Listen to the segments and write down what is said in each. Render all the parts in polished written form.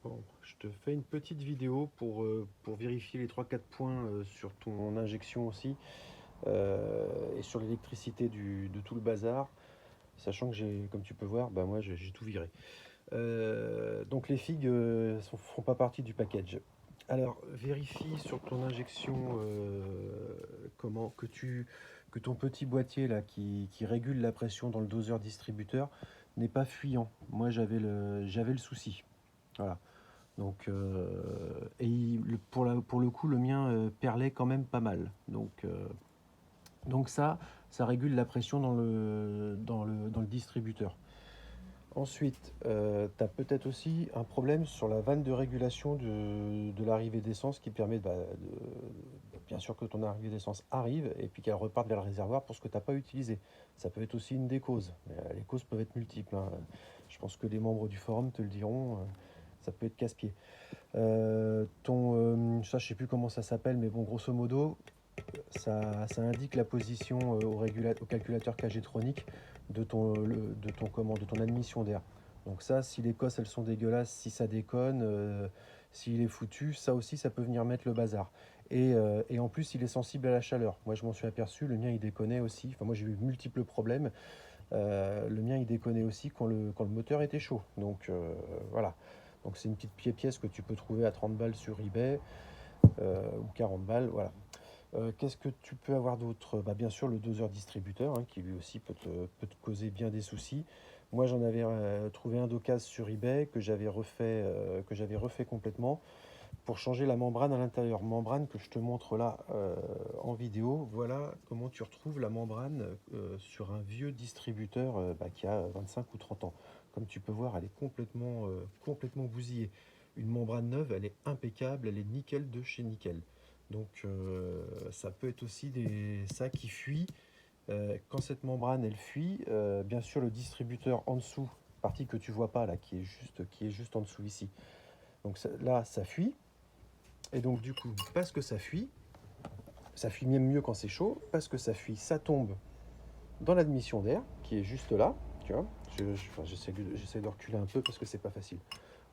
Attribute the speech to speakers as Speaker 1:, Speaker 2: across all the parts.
Speaker 1: Bon, je te fais une petite vidéo pour vérifier les trois quatre points sur ton injection aussi et sur l'électricité de tout le bazar, sachant que j'ai, comme tu peux voir, bah moi j'ai tout viré. Donc les figues ne font pas partie du package. Alors vérifie sur ton injection comment que ton petit boîtier là qui régule la pression dans le doseur distributeur n'est pas fuyant. Moi j'avais le souci. Voilà. Donc, pour le coup, le mien perlait quand même pas mal. Donc ça régule la pression dans le distributeur. Ensuite, tu as peut-être aussi un problème sur la vanne de régulation de l'arrivée d'essence qui permet bien sûr que ton arrivée d'essence arrive et puis qu'elle reparte vers le réservoir pour ce que tu n'as pas utilisé. Ça peut être aussi une des causes. Les causes peuvent être multiples, hein. Je pense que les membres du forum te le diront. Ça peut être casse-pied. Ça, je sais plus comment ça s'appelle, mais bon, grosso modo, ça indique la position au calculateur Kg-tronic de ton admission d'air. Donc ça, si les cosses elles sont dégueulasses, si ça déconne, s'il est foutu, ça aussi, ça peut venir mettre le bazar. Et en plus, il est sensible à la chaleur. Moi, je m'en suis aperçu, le mien, il déconnait aussi. Enfin, moi, j'ai eu multiples problèmes. Le mien, il déconnait aussi quand le moteur était chaud. Donc, voilà. Donc, c'est une petite pièce que tu peux trouver à 30 balles sur eBay ou 40 balles. Voilà. Qu'est-ce que tu peux avoir d'autre? Bah, bien sûr, le doseur distributeur, hein, qui lui aussi peut te causer bien des soucis. Moi, j'en avais trouvé un d'occasion sur eBay que j'avais refait complètement pour changer la membrane à l'intérieur. Membrane que je te montre là en vidéo. Voilà comment tu retrouves la membrane sur un vieux distributeur qui a 25 ou 30 ans. Comme tu peux voir, elle est complètement bousillée. Une membrane neuve, elle est impeccable, elle est nickel de chez nickel. Donc ça peut être aussi ça qui fuit. Quand cette membrane elle fuit, bien sûr le distributeur en dessous, partie que tu vois pas là, qui est juste en dessous ici. Donc là ça fuit. Et donc du coup, parce que ça fuit même mieux quand c'est chaud, parce que ça fuit, ça tombe dans l'admission d'air, qui est juste là, tu vois. J'essaie de reculer un peu parce que c'est pas facile.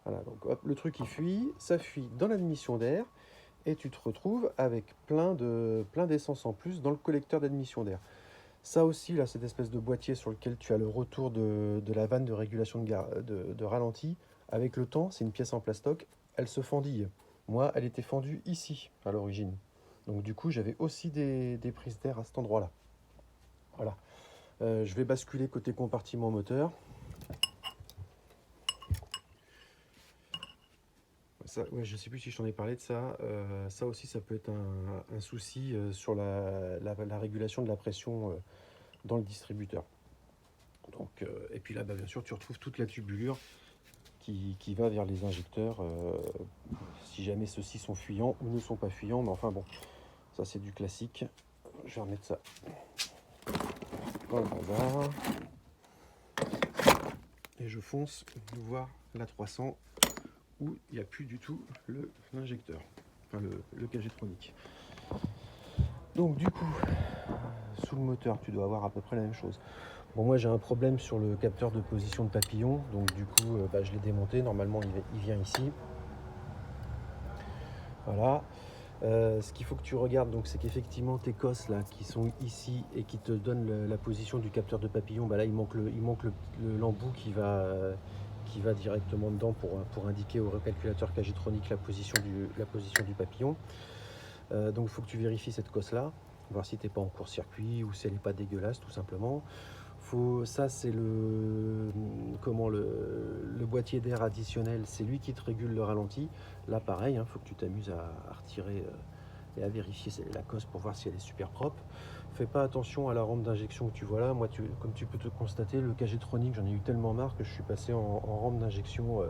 Speaker 1: Voilà, donc hop, le truc il fuit, ça fuit dans l'admission d'air, et tu te retrouves avec plein d'essence en plus dans le collecteur d'admission d'air. Ça aussi, là, cette espèce de boîtier sur lequel tu as le retour de la vanne de régulation de ralenti, avec le temps, c'est une pièce en plastoc, elle se fendille. Moi, elle était fendue ici, à l'origine. Donc du coup, j'avais aussi des prises d'air à cet endroit-là. Voilà. Je vais basculer côté compartiment moteur. Ça, ouais, je ne sais plus si je t'en ai parlé de ça. Ça aussi, ça peut être un souci sur la régulation de la pression dans le distributeur. Donc, et puis là, bah, bien sûr, tu retrouves toute la tubulure qui va vers les injecteurs, si jamais ceux-ci sont fuyants ou ne sont pas fuyants. Mais enfin bon, ça c'est du classique. Je vais remettre ça dans le bazar. Et je fonce voir la 300 où il n'y a plus du tout l'injecteur, enfin le Kg-tronic. Donc du coup, sous le moteur, tu dois avoir à peu près la même chose. Bon, moi j'ai un problème sur le capteur de position de papillon, donc du coup je l'ai démonté. Normalement il vient ici. Voilà. Ce qu'il faut que tu regardes, donc, c'est qu'effectivement tes cosses là qui sont ici et qui te donnent la position du capteur de papillon, bah là il manque l'embout qui va directement dedans pour indiquer au recalculateur Kg-tronic la position du papillon. Donc il faut que tu vérifies cette cosse là, voir si tu n'es pas en court-circuit ou si elle n'est pas dégueulasse tout simplement. Ça c'est le boîtier d'air additionnel, c'est lui qui te régule le ralenti. Là pareil, il faut que tu t'amuses à retirer et à vérifier la cosse pour voir si elle est super propre. Fais pas attention à la rampe d'injection que tu vois là. Moi, comme tu peux te constater, le Kg-tronic, j'en ai eu tellement marre que je suis passé en rampe d'injection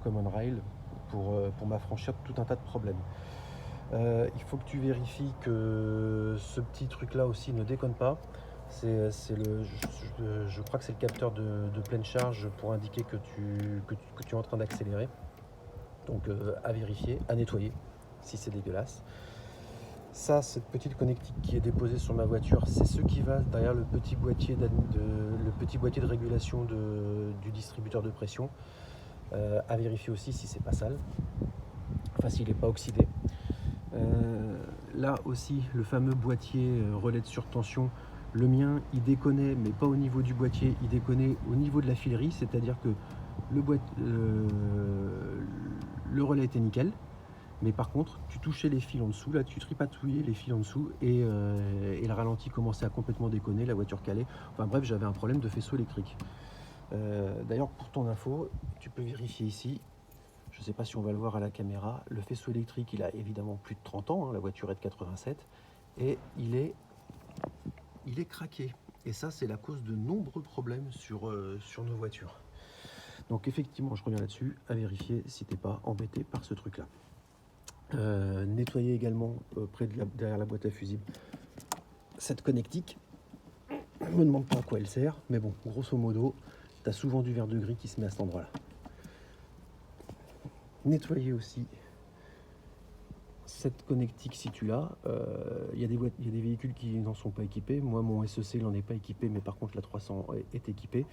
Speaker 1: Common Rail pour m'affranchir de tout un tas de problèmes. Il faut que tu vérifies que ce petit truc là aussi ne déconne pas. Je crois que c'est le capteur de pleine charge pour indiquer que tu es en train d'accélérer. Donc à vérifier, à nettoyer si c'est dégueulasse. Ça, cette petite connectique qui est déposée sur ma voiture, c'est ce qui va derrière le petit boîtier de régulation du distributeur de pression. À vérifier aussi si c'est pas sale, enfin s'il n'est pas oxydé. Là aussi, le fameux boîtier relais de surtension, le mien, il déconnait, mais pas au niveau du boîtier, il déconnait au niveau de la filerie, c'est-à-dire que le relais était nickel, mais par contre, tu touchais les fils en dessous, là, tu tripatouillais les fils en dessous, et le ralenti commençait à complètement déconner, la voiture calait. Enfin bref, j'avais un problème de faisceau électrique. D'ailleurs, pour ton info, tu peux vérifier ici. Je ne sais pas si on va le voir à la caméra. Le faisceau électrique, il a évidemment plus de 30 ans. Hein, la voiture est de 87. Et il est craqué. Et ça, c'est la cause de nombreux problèmes sur nos voitures. Donc effectivement, je reviens là-dessus, à vérifier si tu n'es pas embêté par ce truc-là. Nettoyer également derrière la boîte à fusibles cette connectique. Je ne me demande pas à quoi elle sert. Mais bon, grosso modo, tu as souvent du verre de gris qui se met à cet endroit-là. Nettoyer aussi cette connectique si tu l'as. Il y a des véhicules qui n'en sont pas équipés. Moi, mon SEC il n'en est pas équipé, mais par contre la 300 est équipée.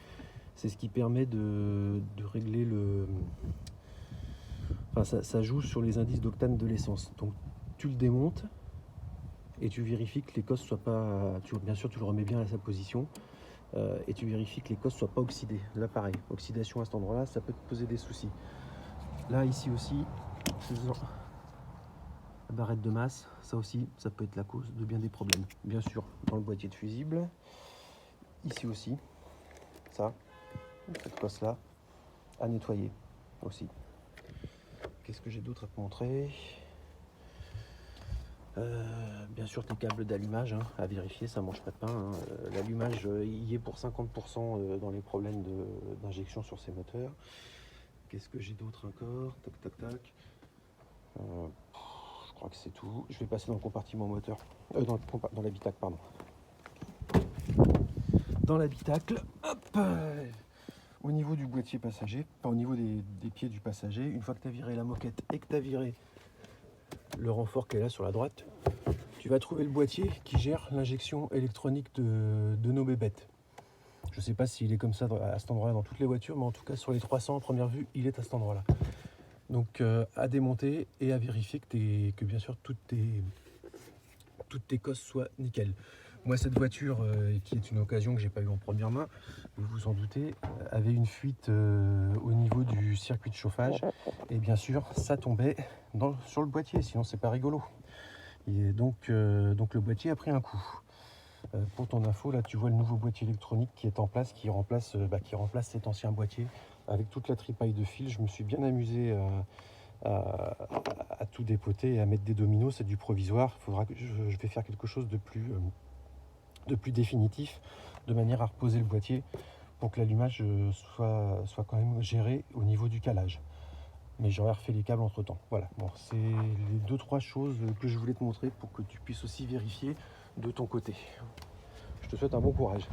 Speaker 1: C'est ce qui permet de régler le... Enfin, ça joue sur les indices d'octane de l'essence. Donc tu le démontes et tu vérifies que les cosses soient pas... Bien sûr, tu le remets bien à sa position. Et tu vérifies que les cosses soient pas oxydées. Là, pareil, oxydation à cet endroit-là, ça peut te poser des soucis. Là, ici aussi, la barrette de masse, ça aussi, ça peut être la cause de bien des problèmes. Bien sûr, dans le boîtier de fusible, ici aussi, ça, cette cosse-là, à nettoyer aussi. Qu'est-ce que j'ai d'autre à te montrer? Bien sûr, tes câbles d'allumage à vérifier, ça mange pas de pain. Hein. L'allumage y est pour 50% dans les problèmes d'injection sur ces moteurs. Qu'est-ce que j'ai d'autre encore? Tac, tac, tac. Je crois que c'est tout. Je vais passer dans le compartiment moteur. Dans l'habitacle, pardon. Dans l'habitacle, hop, au niveau du boîtier passager, au niveau des pieds du passager, une fois que tu as viré la moquette et que tu as viré le renfort qui est là sur la droite, tu vas trouver le boîtier qui gère l'injection électronique de nos bébêtes. Je ne sais pas s'il est comme ça à cet endroit-là dans toutes les voitures, mais en tout cas sur les 300 en première vue, il est à cet endroit-là. Donc à démonter et à vérifier que bien sûr toutes tes cosses soient nickel. Moi, cette voiture, qui est une occasion que j'ai pas eu en première main, vous vous en doutez, avait une fuite au niveau du circuit de chauffage. Et bien sûr, ça tombait sur le boîtier, sinon c'est pas rigolo. Et donc le boîtier a pris un coup. Pour ton info, là, tu vois le nouveau boîtier électronique qui est en place, qui remplace cet ancien boîtier avec toute la tripaille de fil. Je me suis bien amusé à tout dépoter et à mettre des dominos. C'est du provisoire. Faudra que je vais faire quelque chose de plus définitif, de manière à reposer le boîtier pour que l'allumage soit quand même géré au niveau du calage. Mais j'aurais refait les câbles entre temps. Voilà, bon, c'est les 2-3 choses que je voulais te montrer pour que tu puisses aussi vérifier de ton côté. Je te souhaite un bon courage.